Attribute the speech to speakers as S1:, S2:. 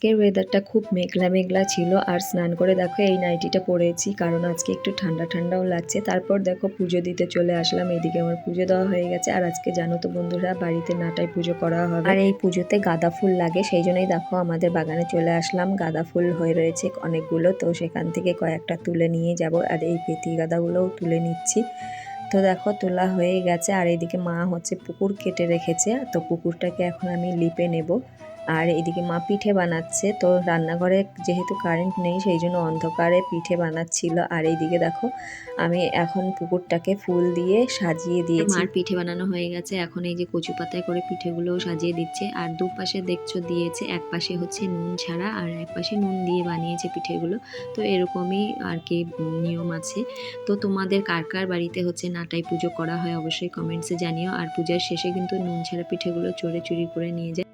S1: আজকের ওয়েদারটা খুব মেঘলা মেঘলা ছিল। আর স্নান করে দেখো এই নাইটিটা পরেছি, কারণ আজকে একটু ঠান্ডা ঠান্ডাও লাগছে। তারপর দেখো পুজো দিতে চলে আসলাম। এইদিকে আমার পুজো দেওয়া হয়ে গেছে। আর আজকে জানো তো বন্ধুরা, বাড়িতে নাটাই পুজো করা হবে, আর এই পুজোতে গাঁদা ফুল লাগে। সেই জন্যই দেখো আমাদের বাগানে চলে আসলাম। গাঁদা ফুল হয়ে রয়েছে অনেকগুলো, তো সেখান থেকে কয়েকটা তুলে নিয়ে যাব। আর এই পেতি গাঁদাগুলোও তুলে নিচ্ছি। তো দেখো তোলা হয়ে গেছে। আর এইদিকে মা হচ্ছে পুকুর কেটে রেখেছে, তো পুকুরটাকে এখন আমি লিপে নেব। আর এইদিকে মা পিঠে বানাচ্ছে। তো রান্নাঘরে যেহেতু কারেন্ট নেই, সেই জন্য অন্ধকারে পিঠে বানাচ্ছিল। আর এইদিকে দেখো আমি এখন পুকুরটাকে ফুল দিয়ে সাজিয়ে দিয়েছি। মার পিঠে বানানো হয়ে গেছে, এখন এই যে কচু পাতায় করে পিঠেগুলোও সাজিয়ে দিচ্ছে। আর দুপাশে দেখছো দিয়েছে, এক পাশে হচ্ছে নুন ছাড়া আর এক পাশে নুন দিয়ে বানিয়েছে পিঠেগুলো। তো এরকমই আর কি নিয়ম আছে। তো তোমাদের কার কার বাড়িতে হচ্ছে নাটাই পুজো করা হয় অবশ্যই কমেন্টসে জানিও। আর পূজার শেষে কিন্তু নুন ছাড়া পিঠেগুলো চোরে চুরি করে নিয়ে যায়।